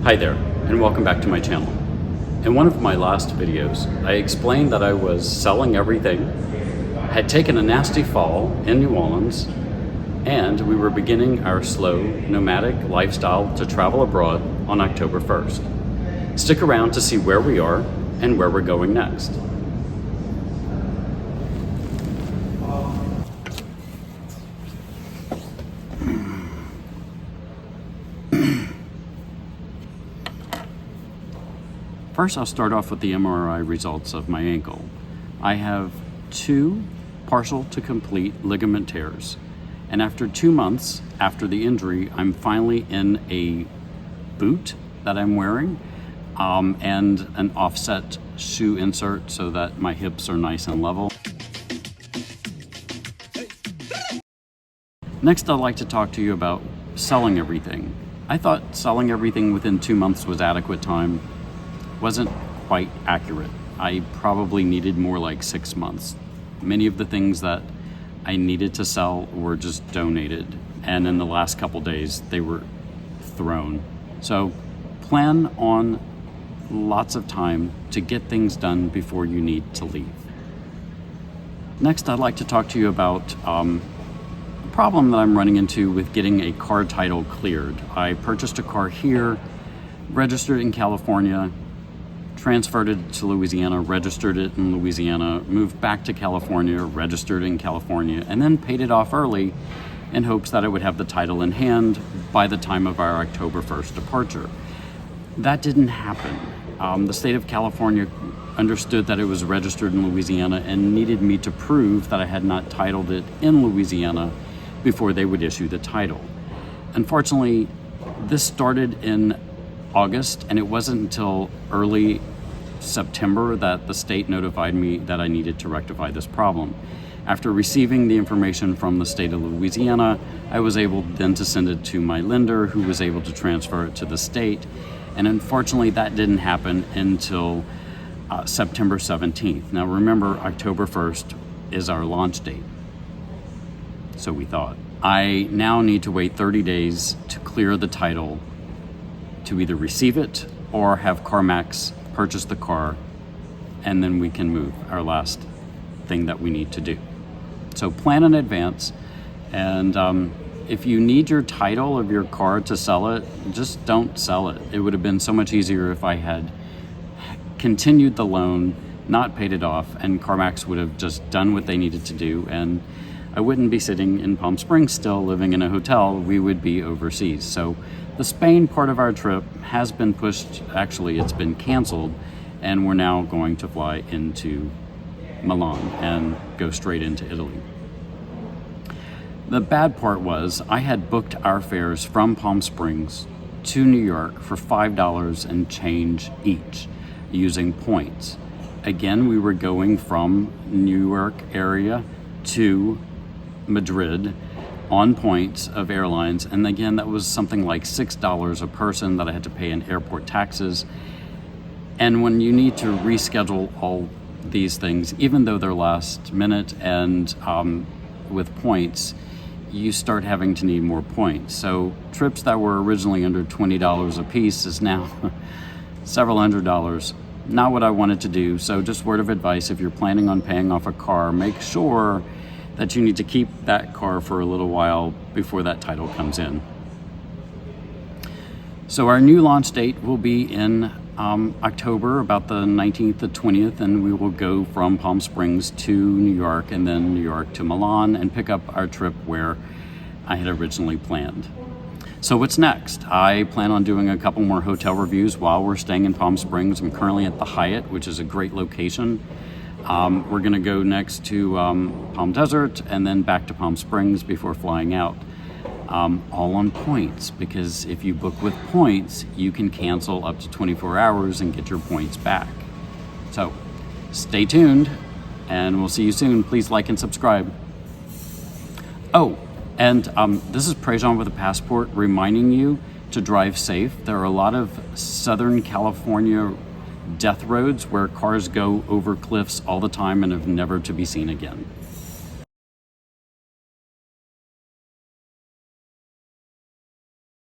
Hi there, and welcome back to my channel. In one of my last videos, I explained that I was selling everything, had taken a nasty fall in New Orleans, and we were beginning our slow, nomadic lifestyle to travel abroad on October 1st. Stick around to see where we are and where we're going next. First, I'll start off with the MRI results of my ankle. I have 2 partial to complete ligament tears. And after 2 months after the injury, I'm finally in a boot that I'm wearing and an offset shoe insert so that my hips are nice and level. Next, I'd like to talk to you about selling everything. I thought selling everything within 2 months was adequate time. Wasn't quite accurate. I probably needed more like 6 months. Many of the things that I needed to sell were just donated, and in the last couple days they were thrown. So plan on lots of time to get things done before you need to leave. Next, I'd like to talk to you about a problem that I'm running into with getting a car title cleared. I purchased a car here, registered in California, transferred it to Louisiana, registered it in Louisiana, moved back to California, registered in California, and then paid it off early in hopes that I would have the title in hand by the time of our October 1st departure. That didn't happen. The state of California understood that it was registered in Louisiana and needed me to prove that I had not titled it in Louisiana before they would issue the title. Unfortunately, this started in August, and it wasn't until early September that the state notified me that I needed to rectify this problem. After receiving the information from the state of Louisiana, I was able then to send it to my lender, who was able to transfer it to the state, and unfortunately that didn't happen until September 17th. Now remember, October 1st is our launch date, so we thought. I now need to wait 30 days to clear the title to either receive it or have CarMax purchase the car, and then we can move, our last thing that we need to do. So plan in advance, and if you need your title of your car to sell it, just don't sell it. It would have been so much easier if I had continued the loan, not paid it off, and CarMax would have just done what they needed to do, and I wouldn't be sitting in Palm Springs still living in a hotel. We would be overseas. So the Spain part of our trip has been pushed, actually it's been canceled, and we're now going to fly into Milan and go straight into Italy. The bad part was I had booked our fares from Palm Springs to New York for $5 and change each using points. Again, we were going from New York area to Madrid on points of airlines, and again that was something like $6 a person that I had to pay in airport taxes. And when you need to reschedule all these things, even though they're last minute and with points, you start having to need more points. So trips that were originally under $20 a piece is now several $100s. Not what I wanted to do. So just word of advice, if you're planning on paying off a car, make sure that you need to keep that car for a little while before that title comes in. So our new launch date will be in October, about the 19th to 20th, and we will go from Palm Springs to New York, and then New York to Milan, and pick up our trip where I had originally planned. So what's next? I plan on doing a couple more hotel reviews while we're staying in Palm Springs. I'm currently at the Hyatt, which is a great location. We're gonna go next to Palm Desert and then back to Palm Springs before flying out. All on points, because if you book with points, you can cancel up to 24 hours and get your points back. So stay tuned, and we'll see you soon. Please like and subscribe. Oh, and this is Prejean with a passport reminding you to drive safe. There are a lot of Southern California death roads where cars go over cliffs all the time and are never to be seen again.